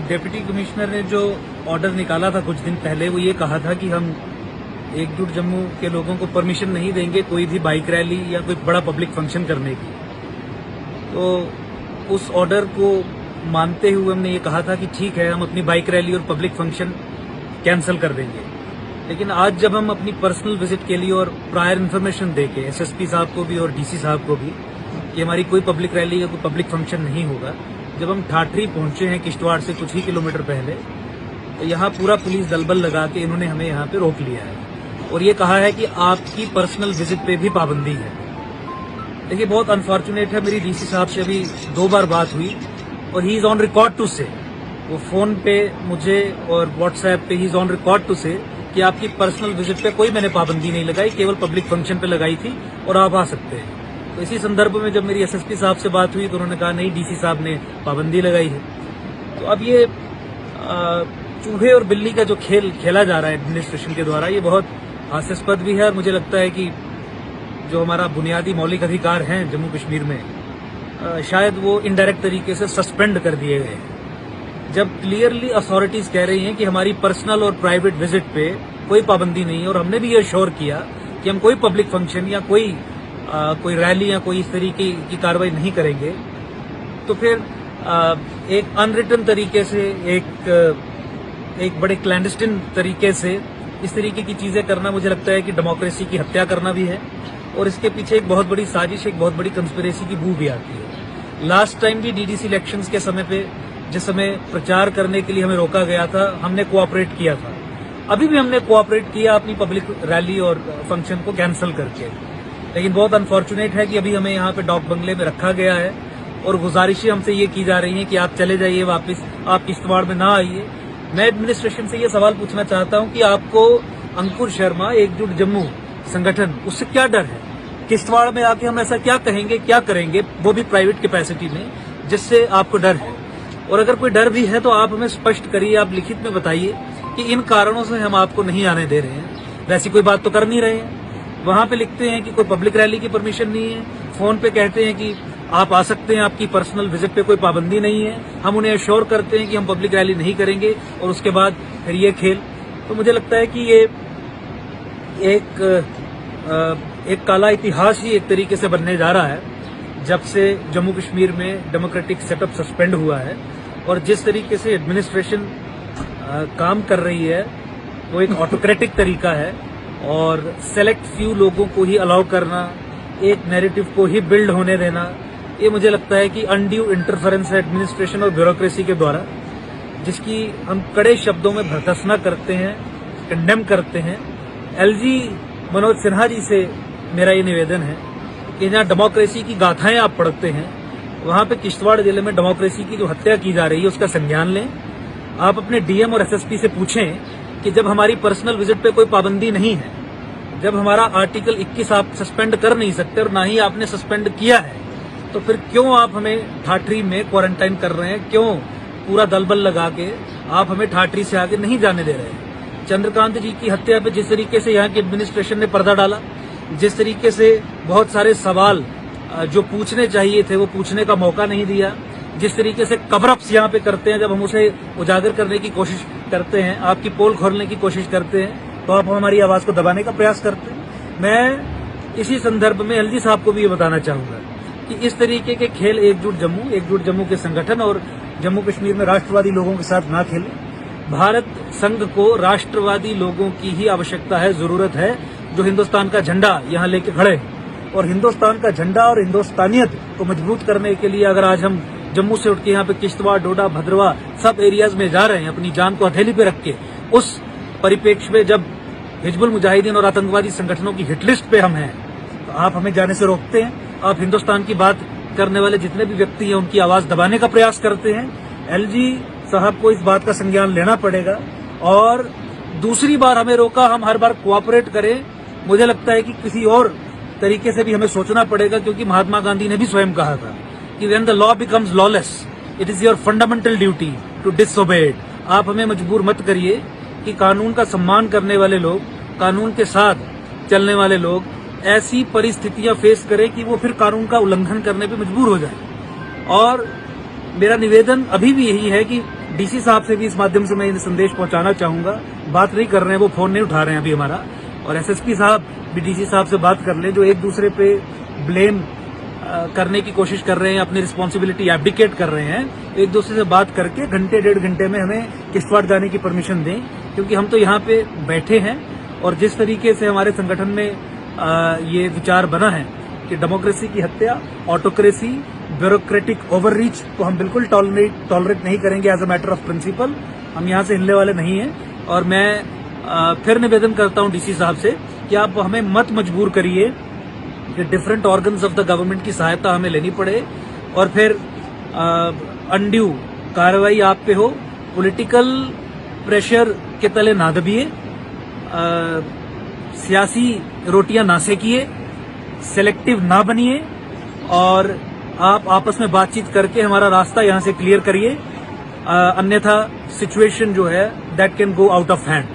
Deputy commissioner ने जो order निकाला था कुछ दिन पहले, वो ये कहा था कि हम एकजुट जम्मू के लोगों को परमिशन नहीं देंगे कोई भी बाइक रैली या कोई बड़ा पब्लिक फंक्शन करने की। तो उस ऑर्डर को मानते हुए हमने ये कहा था कि ठीक है, हम अपनी बाइक रैली और पब्लिक फंक्शन कैंसिल कर देंगे। लेकिन आज जब हम अपनी पर्सनल विजिट के लिए और प्रायर इन्फॉर्मेशन देके एसएसपी साहब को भी और डीसी साहब को भी कि हमारी कोई पब्लिक रैली या कोई पब्लिक फंक्शन नहीं होगा, जब हम ठाठरी पहुंचे हैं किश्तवाड़ से कुछ ही किलोमीटर पहले, तो यहाँ पूरा पुलिस दलबल लगा के इन्होंने हमें यहाँ पे रोक लिया है और ये कहा है कि आपकी पर्सनल विजिट पे भी पाबंदी है। देखिए, बहुत अनफॉर्चुनेट है, मेरी डीसी साहब से अभी 2 बार बात हुई और he is on record to say, वो फोन पे मुझे और व्हाट्सएप पे he is on record to say कि आपकी पर्सनल विजिट पे कोई मैंने पाबंदी नहीं लगाई, केवल पब्लिक फंक्शन पे लगाई थी और आप आ सकते हैं। तो इसी संदर्भ में जब मेरी एसएसपी साहब से बात हुई तो उन्होंने कहा नहीं, डीसी साहब ने पाबंदी लगाई है। तो अब ये चूहे और बिल्ली का जो खेल खेला जा रहा है एडमिनिस्ट्रेशन के द्वारा, ये बहुत हास्यास्पद भी है और मुझे लगता है कि जो हमारा बुनियादी मौलिक अधिकार हैं जम्मू कश्मीर में, शायद वो इनडायरेक्ट तरीके से सस्पेंड कर दिए गए हैं। जब क्लियरली अथॉरिटीज कह रही हैं कि हमारी पर्सनल और प्राइवेट विजिट पे कोई पाबंदी नहीं है और हमने भी ये श्योर किया कि हम कोई पब्लिक फंक्शन या कोई रैली या कोई इस तरीके की कार्रवाई नहीं करेंगे, तो फिर एक अनरिटन तरीके से, एक बड़े क्लैंडस्टिन तरीके से इस तरीके की चीजें करना, मुझे लगता है कि डेमोक्रेसी की हत्या करना भी है और इसके पीछे एक बहुत बड़ी साजिश, एक बहुत बड़ी कंस्पिरेसी की बू भी आती है। लास्ट टाइम भी डीडीसी इलेक्शंस के समय पे जिस समय प्रचार करने के लिए हमें रोका गया था, हमने कोऑपरेट किया था। अभी भी हमने कोऑपरेट किया अपनी पब्लिक रैली और फंक्शन को कैंसिल करके। लेकिन बहुत अनफॉर्चुनेट है कि अभी हमें यहाँ पे डॉक बंगले में रखा गया है और गुजारिशें हमसे ये की जा रही हैं कि आप चले जाइए वापस, आप किश्तवाड़ में ना आइए। मैं एडमिनिस्ट्रेशन से ये सवाल पूछना चाहता हूं कि आपको अंकुर शर्मा एकजुट जम्मू संगठन, उससे क्या डर है? किश्तवाड़ में आके हम ऐसा क्या कहेंगे, क्या करेंगे, वो भी प्राइवेट कैपेसिटी में, जिससे आपको डर है? और अगर कोई डर भी है तो आप हमें स्पष्ट करिए, आप लिखित में बताइए कि इन कारणों से हम आपको नहीं आने दे रहे हैं। वैसी कोई बात तो कर नहीं रहे हैं। वहां पे लिखते हैं कि कोई पब्लिक रैली की परमिशन नहीं है, फोन पे कहते हैं कि आप आ सकते हैं, आपकी पर्सनल विजिट पे कोई पाबंदी नहीं है। हम उन्हें अश्योर करते हैं कि हम पब्लिक रैली नहीं करेंगे और उसके बाद फिर ये खेल। तो मुझे लगता है कि ये एक काला इतिहास ही एक तरीके से बनने जा रहा है जब से जम्मू कश्मीर में डेमोक्रेटिक सेटअप सस्पेंड हुआ है। और जिस तरीके से एडमिनिस्ट्रेशन काम कर रही है वो एक ऑटोक्रेटिक तरीका है और सेलेक्ट फ्यू लोगों को ही अलाउ करना, एक नैरेटिव को ही बिल्ड होने देना, ये मुझे लगता है कि अनड्यू इंटरफेरेंस है एडमिनिस्ट्रेशन और ब्यूरोक्रेसी के द्वारा, जिसकी हम कड़े शब्दों में भर्त्सना करते हैं, कंडेम करते हैं। एलजी मनोज सिन्हा जी से मेरा ये निवेदन है कि जहां डेमोक्रेसी की गाथाएं आप पढ़ते हैं, वहां पे किश्तवाड़ जिले में डेमोक्रेसी की जो हत्या की जा रही है उसका संज्ञान लें। आप अपने डीएम और एसएसपी से पूछें कि जब हमारी पर्सनल विजिट पे कोई पाबंदी नहीं है, जब हमारा आर्टिकल 21 आप सस्पेंड कर नहीं सकते और ना ही आपने सस्पेंड किया है, तो फिर क्यों आप हमें ठाठरी में क्वारंटाइन कर रहे हैं? क्यों पूरा दलबल लगा के आप हमें ठाठरी से आगे नहीं जाने दे रहे हैं? चंद्रकांत जी की हत्या पे जिस तरीके से यहाँ की एडमिनिस्ट्रेशन ने पर्दा डाला, जिस तरीके से बहुत सारे सवाल जो पूछने चाहिए थे वो पूछने का मौका नहीं दिया, जिस तरीके से कवरअप्स यहाँ पे करते हैं, जब हम उसे उजागर करने की कोशिश करते हैं, आपकी पोल खोलने की कोशिश करते हैं, तो आप हमारी आवाज को दबाने का प्रयास करते हैं। मैं इसी संदर्भ में एलजी साहब को भी ये बताना चाहूंगा कि इस तरीके के खेल एकजुट जम्मू के संगठन और जम्मू कश्मीर में राष्ट्रवादी लोगों के साथ ना खेलें। भारत संघ को राष्ट्रवादी लोगों की ही आवश्यकता है, जरूरत है, जो हिंदुस्तान का झंडा यहाँ लेके खड़े हैं। और हिंदुस्तान का झंडा और हिंदुस्तानियत को मजबूत करने के लिए अगर आज हम जम्मू से उठ के यहाँ पे किश्तवाड़, डोडा, भद्रवा सब एरियाज में जा रहे हैं अपनी जान को हथेली पे रख के, उस परिप्रेक्ष्य में जब हिजबुल मुजाहिदीन और आतंकवादी संगठनों की हिटलिस्ट पे हम हैं, तो आप हमें जाने से रोकते हैं। आप हिंदुस्तान की बात करने वाले जितने भी व्यक्ति हैं उनकी आवाज दबाने का प्रयास करते हैं। एलजी साहब को इस बात का संज्ञान लेना पड़ेगा और दूसरी बार हमें रोका, हम हर बार कोऑपरेट करें। मुझे लगता है कि किसी और तरीके से भी हमें सोचना पड़ेगा, क्योंकि महात्मा गांधी ने भी स्वयं कहा था कि when the law becomes lawless it is your fundamental duty to disobey it. आप हमें मजबूर मत करिए कि कानून का सम्मान करने वाले लोग, कानून के साथ चलने वाले लोग ऐसी परिस्थितियां फेस करें कि वो फिर कानून का उल्लंघन करने पे मजबूर हो जाए। और मेरा निवेदन अभी भी यही है कि डीसी साहब से भी इस माध्यम से मैं ये संदेश पहुंचाना चाहूंगा, बात नहीं कर रहे हैं, वो फोन नहीं उठा रहे हैं अभी हमारा, और एसएसपी साहब भी डीसी साहब से बात कर लें, जो एक दूसरे पे ब्लेम करने की कोशिश कर रहे हैं, अपनी रिस्पॉन्सिबिलिटी एब्डिकेट कर रहे हैं। एक दूसरे से बात करके घंटे 1.5 घंटे में हमें किश्तवाड़ जाने की परमिशन दें, क्योंकि हम तो यहाँ पे बैठे हैं और जिस तरीके से हमारे संगठन में ये विचार बना है कि डेमोक्रेसी की हत्या, ऑटोक्रेसी, ब्यूरोक्रेटिक ओवररीच को हम बिल्कुल टॉलरेट नहीं करेंगे as a matter of principle. हम यहाँ से हिलने वाले नहीं हैं। और मैं फिर निवेदन करता हूँ डीसी साहब से कि आप हमें मत मजबूर करिए कि different organs of the government की सहायता हमें लेनी पड़े और फिर अनड्यू कार्रवाई आप पे हो। पॉलिटिकल प्रेशर के तले ना दबिए, सियासी रोटियां ना सेकिए, सेलेक्टिव ना बनिए और आप आपस में बातचीत करके हमारा रास्ता यहां से क्लियर करिए, अन्यथा सिचुएशन जो है that can go out of hand.